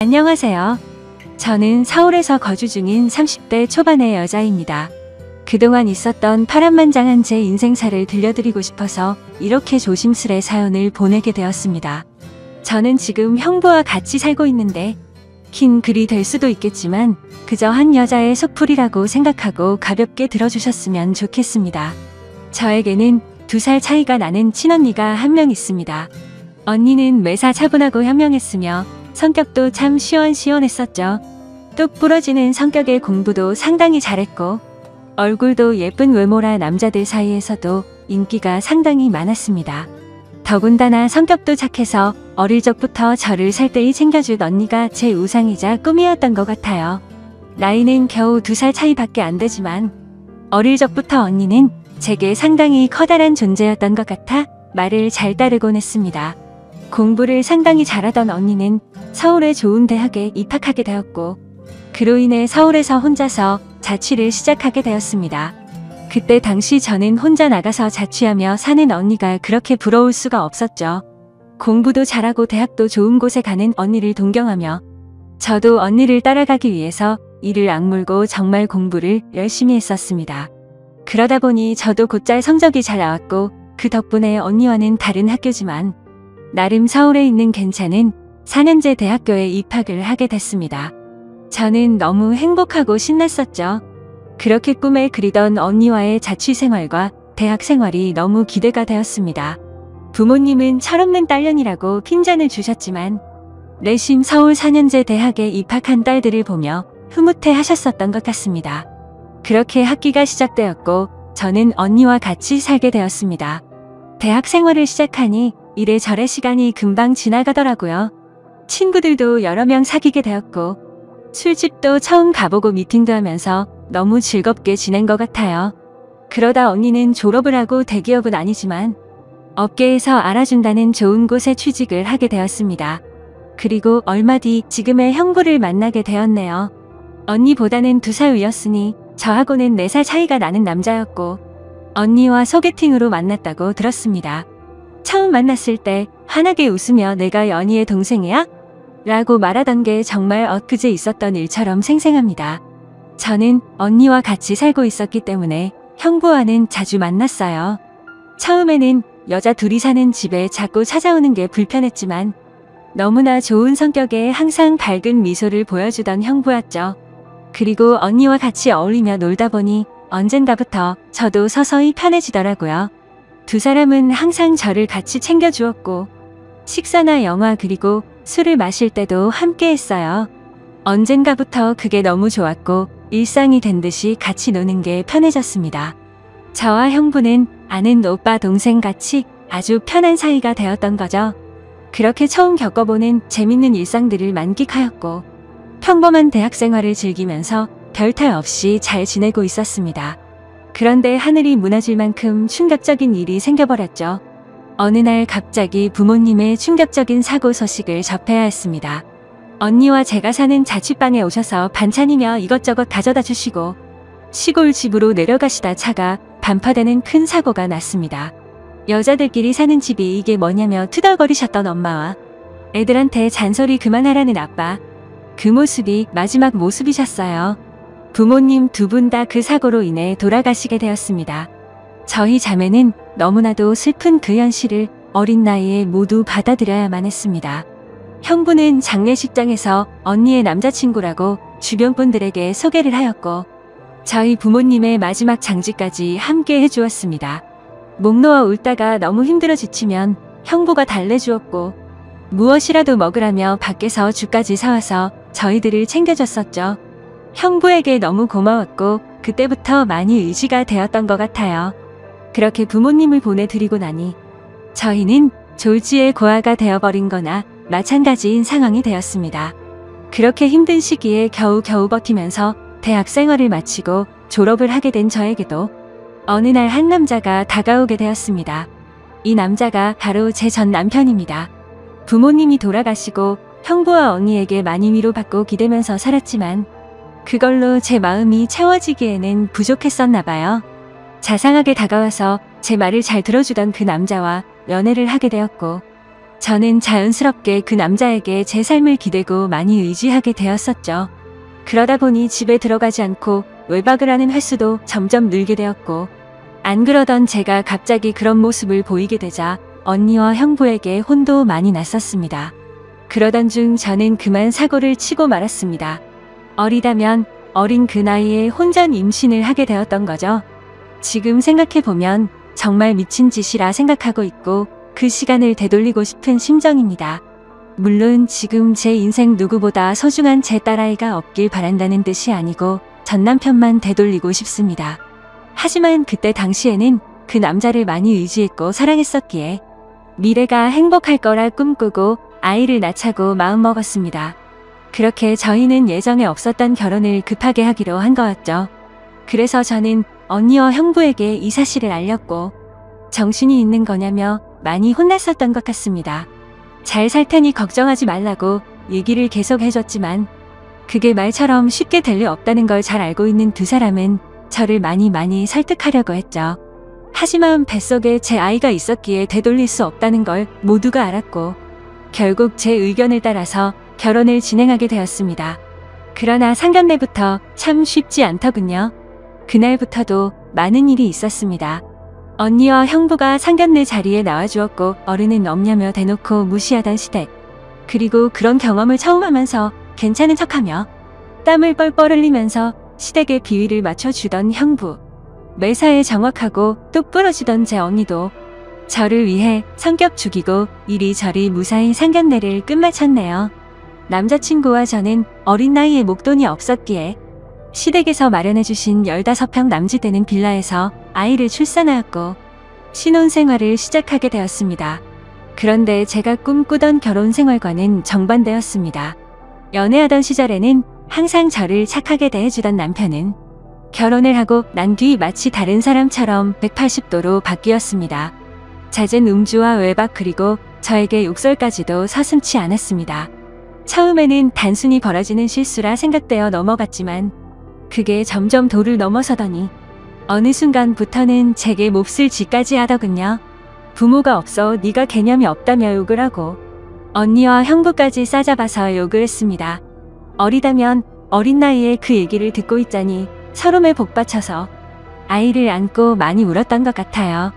안녕하세요. 저는 서울에서 거주 중인 30대 초반의 여자입니다. 그동안 있었던 파란만장한 제 인생사를 들려드리고 싶어서 이렇게 조심스레 사연을 보내게 되었습니다. 저는 지금 형부와 같이 살고 있는데 긴 글이 될 수도 있겠지만 그저 한 여자의 속풀이라고 생각하고 가볍게 들어주셨으면 좋겠습니다. 저에게는 2살 차이가 나는 친언니가 한 명 있습니다. 언니는 매사 차분하고 현명했으며 성격도 참 시원시원했었죠. 똑 부러지는 성격에 공부도 상당히 잘했고 얼굴도 예쁜 외모라 남자들 사이에서도 인기가 상당히 많았습니다. 더군다나 성격도 착해서 어릴 적부터 저를 살뜰히 챙겨준 언니가 제 우상이자 꿈이었던 것 같아요. 나이는 겨우 2살 차이밖에 안 되지만 어릴 적부터 언니는 제게 상당히 커다란 존재였던 것 같아 말을 잘 따르곤 했습니다. 공부를 상당히 잘하던 언니는 서울의 좋은 대학에 입학하게 되었고 그로 인해 서울에서 혼자서 자취를 시작하게 되었습니다. 그때 당시 저는 혼자 나가서 자취하며 사는 언니가 그렇게 부러울 수가 없었죠. 공부도 잘하고 대학도 좋은 곳에 가는 언니를 동경하며 저도 언니를 따라가기 위해서 이를 악물고 정말 공부를 열심히 했었습니다. 그러다 보니 저도 곧잘 성적이 잘 나왔고 그 덕분에 언니와는 다른 학교지만 나름 서울에 있는 괜찮은 4년제 대학교에 입학을 하게 됐습니다. 저는 너무 행복하고 신났었죠. 그렇게 꿈에 그리던 언니와의 자취 생활과 대학 생활이 너무 기대가 되었습니다. 부모님은 철없는 딸년이라고 핀잔을 주셨지만 내심 서울 4년제 대학에 입학한 딸들을 보며 흐뭇해 하셨었던 것 같습니다. 그렇게 학기가 시작되었고 저는 언니와 같이 살게 되었습니다. 대학 생활을 시작하니 이래저래 시간이 금방 지나가더라고요. 친구들도 여러 명 사귀게 되었고 술집도 처음 가보고 미팅도 하면서 너무 즐겁게 지낸 것 같아요. 그러다 언니는 졸업을 하고 대기업은 아니지만 업계에서 알아준다는 좋은 곳에 취직을 하게 되었습니다. 그리고 얼마 뒤 지금의 형부를 만나게 되었네요. 언니보다는 2살 위였으니 저하고는 4살 차이가 나는 남자였고 언니와 소개팅으로 만났다고 들었습니다. 처음 만났을 때 환하게 웃으며 내가 연희의 동생이야? 라고 말하던 게 정말 엊그제 있었던 일처럼 생생합니다. 저는 언니와 같이 살고 있었기 때문에 형부와는 자주 만났어요. 처음에는 여자 둘이 사는 집에 자꾸 찾아오는 게 불편했지만 너무나 좋은 성격에 항상 밝은 미소를 보여주던 형부였죠. 그리고 언니와 같이 어울리며 놀다 보니 언젠가부터 저도 서서히 편해지더라고요. 2사람은 항상 저를 같이 챙겨주었고 식사나 영화 그리고 술을 마실 때도 함께 했어요. 언젠가부터 그게 너무 좋았고 일상이 된 듯이 같이 노는 게 편해졌습니다. 저와 형부는 아는 오빠 동생 같이 아주 편한 사이가 되었던 거죠. 그렇게 처음 겪어보는 재밌는 일상들을 만끽하였고 평범한 대학 생활을 즐기면서 별 탈 없이 잘 지내고 있었습니다. 그런데 하늘이 무너질 만큼 충격적인 일이 생겨버렸죠. 어느 날 갑자기 부모님의 충격적인 사고 소식을 접해야 했습니다. 언니와 제가 사는 자취방에 오셔서 반찬이며 이것저것 가져다 주시고 시골 집으로 내려가시다 차가 반파되는 큰 사고가 났습니다. 여자들끼리 사는 집이 이게 뭐냐며 투덜거리셨던 엄마와 애들한테 잔소리 그만하라는 아빠, 그 모습이 마지막 모습이셨어요. 부모님 2분 다 그 사고로 인해 돌아가시게 되었습니다. 저희 자매는 너무나도 슬픈 그 현실을 어린 나이에 모두 받아들여야만 했습니다. 형부는 장례식장에서 언니의 남자친구라고 주변 분들에게 소개를 하였고 저희 부모님의 마지막 장지까지 함께 해주었습니다. 목 놓아 울다가 너무 힘들어 지치면 형부가 달래주었고 무엇이라도 먹으라며 밖에서 죽까지 사와서 저희들을 챙겨줬었죠. 형부에게 너무 고마웠고 그때부터 많이 의지가 되었던 것 같아요. 그렇게 부모님을 보내드리고 나니 저희는 졸지의 고아가 되어버린 거나 마찬가지인 상황이 되었습니다. 그렇게 힘든 시기에 겨우겨우 버티면서 대학 생활을 마치고 졸업을 하게 된 저에게도 어느 날 한 남자가 다가오게 되었습니다. 이 남자가 바로 제 전 남편입니다. 부모님이 돌아가시고 형부와 언니에게 많이 위로받고 기대면서 살았지만 그걸로 제 마음이 채워지기에는 부족했었나 봐요. 자상하게 다가와서 제 말을 잘 들어주던 그 남자와 연애를 하게 되었고 저는 자연스럽게 그 남자에게 제 삶을 기대고 많이 의지하게 되었었죠. 그러다 보니 집에 들어가지 않고 외박을 하는 횟수도 점점 늘게 되었고, 안 그러던 제가 갑자기 그런 모습을 보이게 되자 언니와 형부에게 혼도 많이 났었습니다. 그러던 중 저는 그만 사고를 치고 말았습니다. 어리다면 어린 그 나이에 혼전 임신을 하게 되었던 거죠. 지금 생각해보면 정말 미친 짓이라 생각하고 있고 그 시간을 되돌리고 싶은 심정입니다. 물론 지금 제 인생 누구보다 소중한 제 딸아이가 없길 바란다는 뜻이 아니고 전 남편만 되돌리고 싶습니다. 하지만 그때 당시에는 그 남자를 많이 의지했고 사랑했었기에 미래가 행복할 거라 꿈꾸고 아이를 낳자고 마음먹었습니다. 그렇게 저희는 예정에 없었던 결혼을 급하게 하기로 한 거였죠. 그래서 저는 언니와 형부에게 이 사실을 알렸고 정신이 있는 거냐며 많이 혼났었던 것 같습니다. 잘 살 테니 걱정하지 말라고 얘기를 계속 해줬지만 그게 말처럼 쉽게 될 리 없다는 걸 잘 알고 있는 두 사람은 저를 많이 설득하려고 했죠. 하지만 뱃속에 제 아이가 있었기에 되돌릴 수 없다는 걸 모두가 알았고 결국 제 의견을 따라서 결혼을 진행하게 되었습니다. 그러나 상견례부터 참 쉽지 않더군요. 그날부터도 많은 일이 있었습니다. 언니와 형부가 상견례 자리에 나와주었고 어른은 없냐며 대놓고 무시하던 시댁. 그리고 그런 경험을 처음 하면서 괜찮은 척하며 땀을 뻘뻘 흘리면서 시댁의 비위를 맞춰주던 형부. 매사에 정확하고 똑 부러지던 제 언니도 저를 위해 성격 죽이고 이리저리 무사히 상견례를 끝마쳤네요. 남자친구와 저는 어린 나이에 목돈이 없었기에 시댁에서 마련해주신 15평 남짓되는 빌라에서 아이를 출산하였고 신혼생활을 시작하게 되었습니다. 그런데 제가 꿈꾸던 결혼생활과는 정반대였습니다. 연애하던 시절에는 항상 저를 착하게 대해주던 남편은 결혼을 하고 난 뒤 마치 다른 사람처럼 180도로 바뀌었습니다. 잦은 음주와 외박 그리고 저에게 욕설까지도 서슴지 않았습니다. 처음에는 단순히 벌어지는 실수라 생각되어 넘어갔지만 그게 점점 도를 넘어서더니 어느 순간부터는 제게 몹쓸 짓까지 하더군요. 부모가 없어 네가 개념이 없다며 욕을 하고 언니와 형부까지 싸잡아서 욕을 했습니다. 어리다면 어린 나이에 그 얘기를 듣고 있자니 서름에 복받쳐서 아이를 안고 많이 울었던 것 같아요.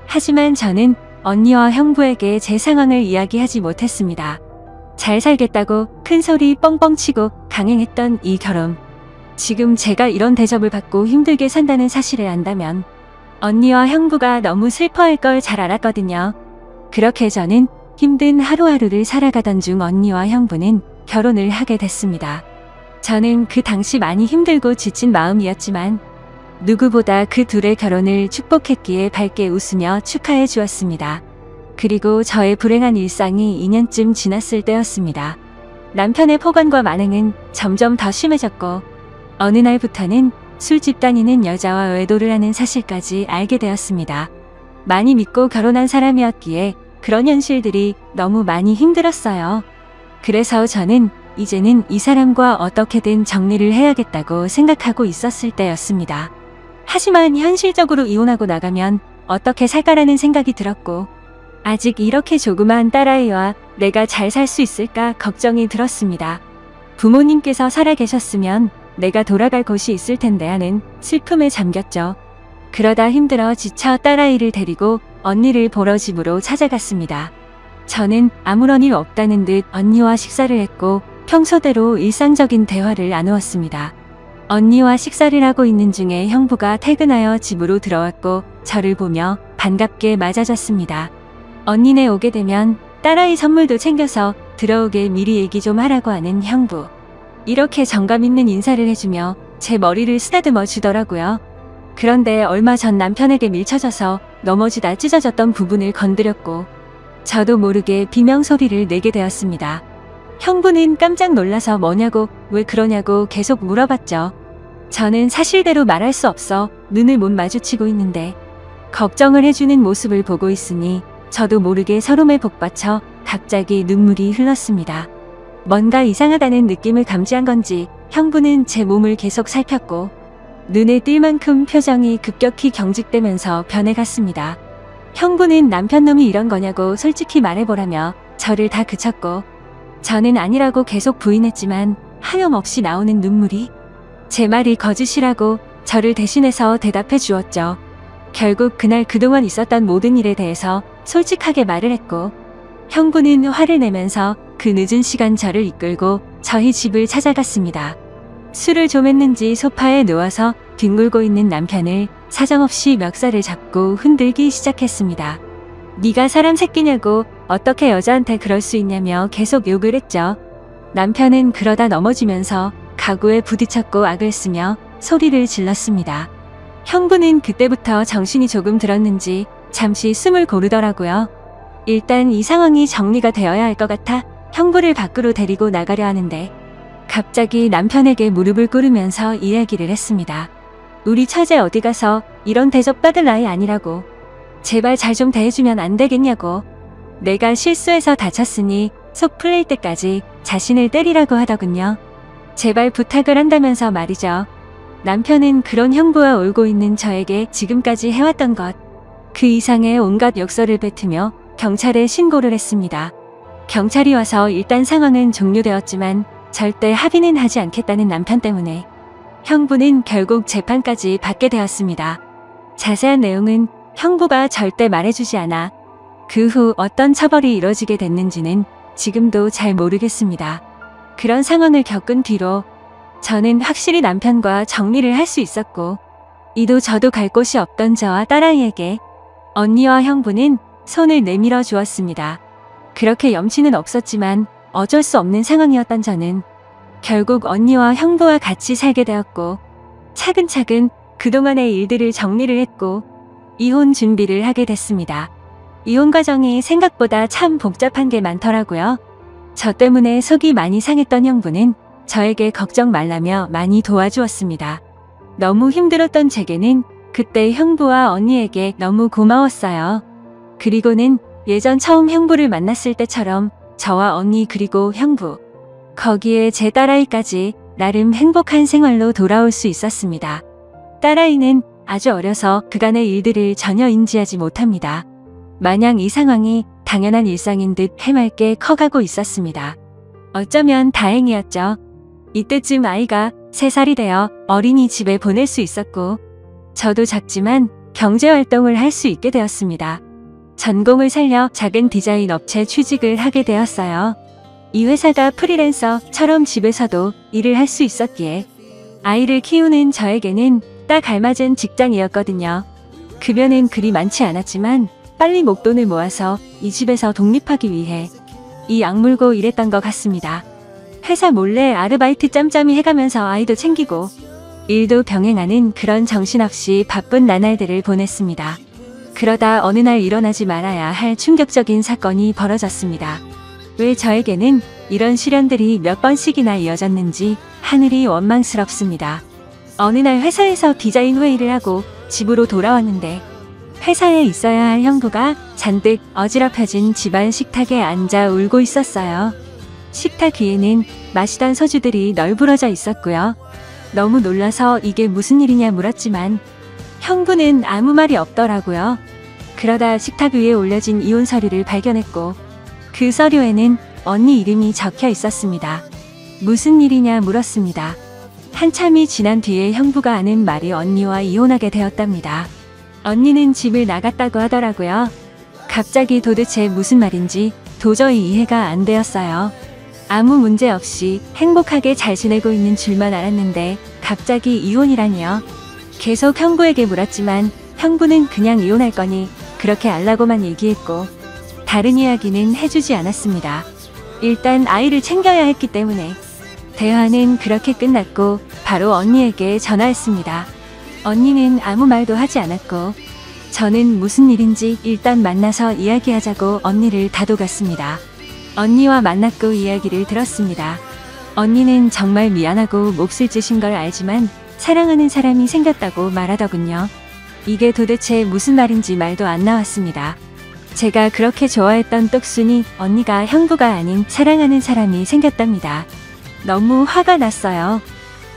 하지만 저는 언니와 형부에게 제 상황을 이야기하지 못했습니다. 잘 살겠다고 큰 소리 뻥뻥 치고 강행했던 이 결혼. 지금 제가 이런 대접을 받고 힘들게 산다는 사실을 안다면 언니와 형부가 너무 슬퍼할 걸 잘 알았거든요. 그렇게 저는 힘든 하루하루를 살아가던 중 언니와 형부는 결혼을 하게 됐습니다. 저는 그 당시 많이 힘들고 지친 마음이었지만 누구보다 그 둘의 결혼을 축복했기에 밝게 웃으며 축하해 주었습니다. 그리고 저의 불행한 일상이 2년쯤 지났을 때였습니다. 남편의 폭언과 만행은 점점 더 심해졌고 어느 날부터는 술집 다니는 여자와 외도를 하는 사실까지 알게 되었습니다. 많이 믿고 결혼한 사람이었기에 그런 현실들이 너무 많이 힘들었어요. 그래서 저는 이제는 이 사람과 어떻게든 정리를 해야겠다고 생각하고 있었을 때였습니다. 하지만 현실적으로 이혼하고 나가면 어떻게 살까라는 생각이 들었고 아직 이렇게 조그마한 딸아이와 내가 잘 살 수 있을까 걱정이 들었습니다. 부모님께서 살아계셨으면 내가 돌아갈 곳이 있을 텐데 하는 슬픔에 잠겼죠. 그러다 힘들어 지쳐 딸아이를 데리고 언니를 보러 집으로 찾아갔습니다. 저는 아무런 일 없다는 듯 언니와 식사를 했고 평소대로 일상적인 대화를 나누었습니다. 언니와 식사를 하고 있는 중에 형부가 퇴근하여 집으로 들어왔고 저를 보며 반갑게 맞아줬습니다. 언니네 오게 되면 딸아이 선물도 챙겨서 들어오게 미리 얘기 좀 하라고 하는 형부. 이렇게 정감 있는 인사를 해주며 제 머리를 쓰다듬어 주더라고요. 그런데 얼마 전 남편에게 밀쳐져서 넘어지다 찢어졌던 부분을 건드렸고 저도 모르게 비명소리를 내게 되었습니다. 형부는 깜짝 놀라서 뭐냐고 왜 그러냐고 계속 물어봤죠. 저는 사실대로 말할 수 없어 눈을 못 마주치고 있는데 걱정을 해주는 모습을 보고 있으니 저도 모르게 서름에 복받쳐 갑자기 눈물이 흘렀습니다. 뭔가 이상하다는 느낌을 감지한 건지 형부는 제 몸을 계속 살폈고 눈에 띌 만큼 표정이 급격히 경직되면서 변해갔습니다. 형부는 남편 놈이 이런 거냐고 솔직히 말해보라며 저를 다 그쳤고 저는 아니라고 계속 부인했지만 하염없이 나오는 눈물이 제 말이 거짓이라고 저를 대신해서 대답해 주었죠. 결국 그날 그동안 있었던 모든 일에 대해서 솔직하게 말을 했고 형부는 화를 내면서 그 늦은 시간 저를 이끌고 저희 집을 찾아갔습니다. 술을 좀 했는지 소파에 누워서 뒹굴고 있는 남편을 사정없이 멱살을 잡고 흔들기 시작했습니다. 네가 사람 새끼냐고 어떻게 여자한테 그럴 수 있냐며 계속 욕을 했죠. 남편은 그러다 넘어지면서 가구에 부딪혔고 악을 쓰며 소리를 질렀습니다. 형부는 그때부터 정신이 조금 들었는지 잠시 숨을 고르더라고요. 일단 이 상황이 정리가 되어야 할 것 같아 형부를 밖으로 데리고 나가려 하는데 갑자기 남편에게 무릎을 꿇으면서 이야기를 했습니다. 우리 처제 어디 가서 이런 대접받을 나이 아니라고. 제발 잘 좀 대해주면 안 되겠냐고. 내가 실수해서 다쳤으니 속 풀릴 때까지 자신을 때리라고 하더군요. 제발 부탁을 한다면서 말이죠. 남편은 그런 형부와 울고 있는 저에게 지금까지 해왔던 것, 그 이상의 온갖 욕설을 뱉으며 경찰에 신고를 했습니다. 경찰이 와서 일단 상황은 종료되었지만 절대 합의는 하지 않겠다는 남편 때문에 형부는 결국 재판까지 받게 되었습니다. 자세한 내용은 형부가 절대 말해주지 않아 그 후 어떤 처벌이 이뤄지게 됐는지는 지금도 잘 모르겠습니다. 그런 상황을 겪은 뒤로 저는 확실히 남편과 정리를 할 수 있었고 이도 저도 갈 곳이 없던 저와 딸아이에게 언니와 형부는 손을 내밀어 주었습니다. 그렇게 염치는 없었지만 어쩔 수 없는 상황이었던 저는 결국 언니와 형부와 같이 살게 되었고 차근차근 그동안의 일들을 정리를 했고 이혼 준비를 하게 됐습니다. 이혼 과정이 생각보다 참 복잡한 게 많더라고요. 저 때문에 속이 많이 상했던 형부는 저에게 걱정 말라며 많이 도와주었습니다. 너무 힘들었던 제게는 그때 형부와 언니에게 너무 고마웠어요. 그리고는 예전 처음 형부를 만났을 때처럼 저와 언니 그리고 형부, 거기에 제 딸아이까지 나름 행복한 생활로 돌아올 수 있었습니다. 딸아이는 아주 어려서 그간의 일들을 전혀 인지하지 못합니다. 마냥 이 상황이 당연한 일상인 듯 해맑게 커가고 있었습니다. 어쩌면 다행이었죠. 이때쯤 아이가 3살이 되어 어린이집에 보낼 수 있었고 저도 작지만 경제활동을 할 수 있게 되었습니다. 전공을 살려 작은 디자인 업체 취직을 하게 되었어요. 이 회사가 프리랜서처럼 집에서도 일을 할 수 있었기에 아이를 키우는 저에게는 딱 알맞은 직장이었거든요. 급여는 그리 많지 않았지만 빨리 목돈을 모아서 이 집에서 독립하기 위해 이 악물고 일했던 것 같습니다. 회사 몰래 아르바이트 짬짬이 해가면서 아이도 챙기고 일도 병행하는 그런 정신없이 바쁜 나날들을 보냈습니다. 그러다 어느 날 일어나지 말아야 할 충격적인 사건이 벌어졌습니다. 왜 저에게는 이런 시련들이 몇 번씩이나 이어졌는지 하늘이 원망스럽습니다. 어느 날 회사에서 디자인 회의를 하고 집으로 돌아왔는데 회사에 있어야 할 형부가 잔뜩 어지럽혀진 집안 식탁에 앉아 울고 있었어요. 식탁 위에는 마시던 소주들이 널브러져 있었고요. 너무 놀라서 이게 무슨 일이냐 물었지만 형부는 아무 말이 없더라고요. 그러다 식탁 위에 올려진 이혼 서류를 발견했고 그 서류에는 언니 이름이 적혀 있었습니다. 무슨 일이냐 물었습니다. 한참이 지난 뒤에 형부가 하는 말이 언니와 이혼하게 되었답니다. 언니는 집을 나갔다고 하더라고요. 갑자기 도대체 무슨 말인지 도저히 이해가 안 되었어요. 아무 문제 없이 행복하게 잘 지내고 있는 줄만 알았는데 갑자기 이혼이라니요. 계속 형부에게 물었지만 형부는 그냥 이혼할 거니 그렇게 알라고만 얘기했고 다른 이야기는 해주지 않았습니다. 일단 아이를 챙겨야 했기 때문에 대화는 그렇게 끝났고 바로 언니에게 전화했습니다. 언니는 아무 말도 하지 않았고 저는 무슨 일인지 일단 만나서 이야기하자고 언니를 다독았습니다. 언니와 만났고 이야기를 들었습니다. 언니는 정말 미안하고 몹쓸 짓인 걸 알지만 사랑하는 사람이 생겼다고 말하더군요. 이게 도대체 무슨 말인지 말도 안 나왔습니다. 제가 그렇게 좋아했던 똑순이 언니가 형부가 아닌 사랑하는 사람이 생겼답니다. 너무 화가 났어요.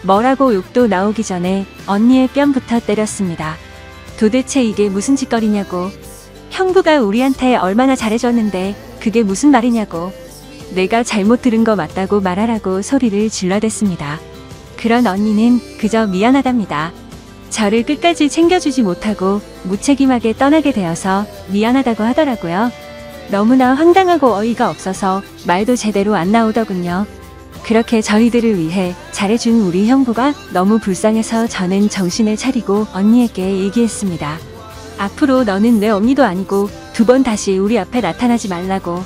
뭐라고 욕도 나오기 전에 언니의 뺨부터 때렸습니다. 도대체 이게 무슨 짓거리냐고. 형부가 우리한테 얼마나 잘해줬는데 그게 무슨 말이냐고. 내가 잘못 들은 거 맞다고 말하라고 소리를 질러댔습니다. 그런 언니는 그저 미안하답니다. 저를 끝까지 챙겨주지 못하고 무책임하게 떠나게 되어서 미안하다고 하더라고요. 너무나 황당하고 어이가 없어서 말도 제대로 안 나오더군요. 그렇게 저희들을 위해 잘해준 우리 형부가 너무 불쌍해서 저는 정신을 차리고 언니에게 얘기했습니다. 앞으로 너는 내 언니도 아니고 2번 다시 우리 앞에 나타나지 말라고.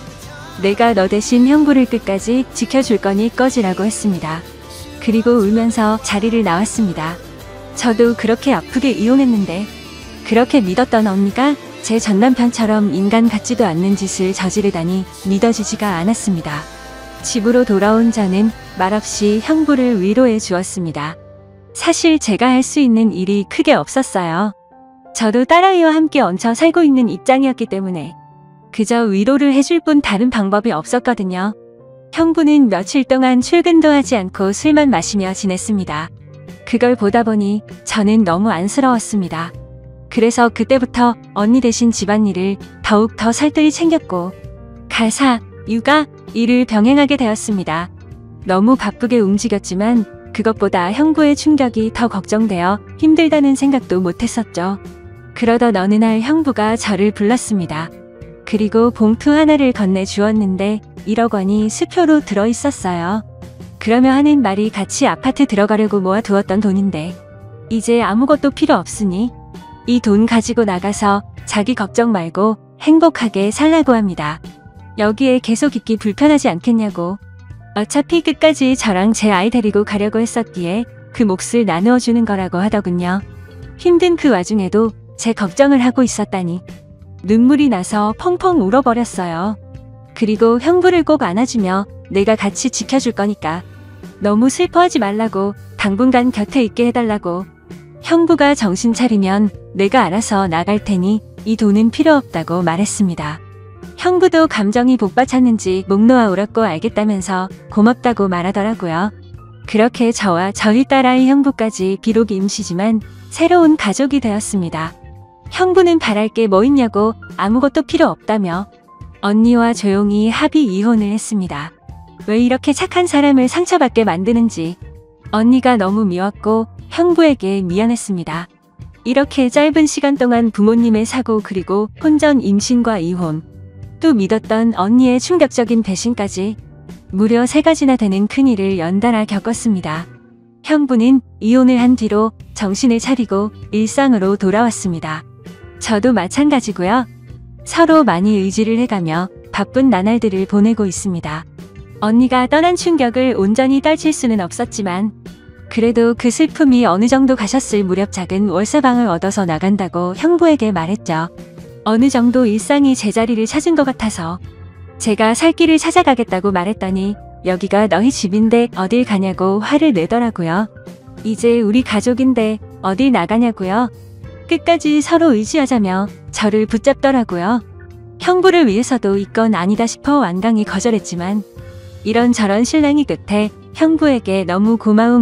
내가 너 대신 형부를 끝까지 지켜줄 거니 꺼지라고 했습니다. 그리고 울면서 자리를 나왔습니다. 저도 그렇게 아프게 이혼했는데 그렇게 믿었던 언니가 제 전남편처럼 인간 같지도 않는 짓을 저지르다니 믿어지지가 않았습니다. 집으로 돌아온 저는 말없이 형부를 위로해 주었습니다. 사실 제가 할 수 있는 일이 크게 없었어요. 저도 딸아이와 함께 얹혀 살고 있는 입장이었기 때문에 그저 위로를 해줄 뿐 다른 방법이 없었거든요. 형부는 며칠 동안 출근도 하지 않고 술만 마시며 지냈습니다. 그걸 보다 보니 저는 너무 안쓰러웠습니다. 그래서 그때부터 언니 대신 집안일을 더욱 더 살뜰히 챙겼고 가사, 육아, 일을 병행하게 되었습니다. 너무 바쁘게 움직였지만 그것보다 형부의 충격이 더 걱정되어 힘들다는 생각도 못했었죠. 그러던 어느 날 형부가 저를 불렀습니다. 그리고 봉투 하나를 건네주었는데 1억 원이 수표로 들어있었어요. 그러며 하는 말이 같이 아파트 들어가려고 모아두었던 돈인데 이제 아무것도 필요 없으니 이 돈 가지고 나가서 자기 걱정 말고 행복하게 살라고 합니다. 여기에 계속 있기 불편하지 않겠냐고. 어차피 끝까지 저랑 제 아이 데리고 가려고 했었기에 그 몫을 나누어 주는 거라고 하더군요. 힘든 그 와중에도 제 걱정을 하고 있었다니 눈물이 나서 펑펑 울어버렸어요. 그리고 형부를 꼭 안아주며 내가 같이 지켜줄 거니까 너무 슬퍼하지 말라고 당분간 곁에 있게 해달라고. 형부가 정신 차리면 내가 알아서 나갈 테니 이 돈은 필요 없다고 말했습니다. 형부도 감정이 복받쳤는지 목 놓아 울었고 알겠다면서 고맙다고 말하더라고요. 그렇게 저와 저희 딸아이 형부까지 비록 임시지만 새로운 가족이 되었습니다. 형부는 바랄 게 뭐 있냐고 아무것도 필요 없다며 언니와 조용히 합의 이혼을 했습니다. 왜 이렇게 착한 사람을 상처받게 만드는지 언니가 너무 미웠고 형부에게 미안했습니다. 이렇게 짧은 시간 동안 부모님의 사고 그리고 혼전 임신과 이혼 또 믿었던 언니의 충격적인 배신까지 무려 3가지나 되는 큰일을 연달아 겪었습니다. 형부는 이혼을 한 뒤로 정신을 차리고 일상으로 돌아왔습니다. 저도 마찬가지고요. 서로 많이 의지를 해가며 바쁜 나날들을 보내고 있습니다. 언니가 떠난 충격을 온전히 떨칠 수는 없었지만 그래도 그 슬픔이 어느 정도 가셨을 무렵 작은 월세방을 얻어서 나간다고 형부에게 말했죠. 어느 정도 일상이 제자리를 찾은 것 같아서 제가 살 길을 찾아가겠다고 말했더니 여기가 너희 집인데 어딜 가냐고 화를 내더라고요. 이제 우리 가족인데 어딜 나가냐고요. 끝까지 서로 의지하자며 저를 붙잡더라고요. 형부를 위해서도 이건 아니다 싶어 완강히 거절했지만 이런저런 실랑이 끝에 형부에게 너무 고마운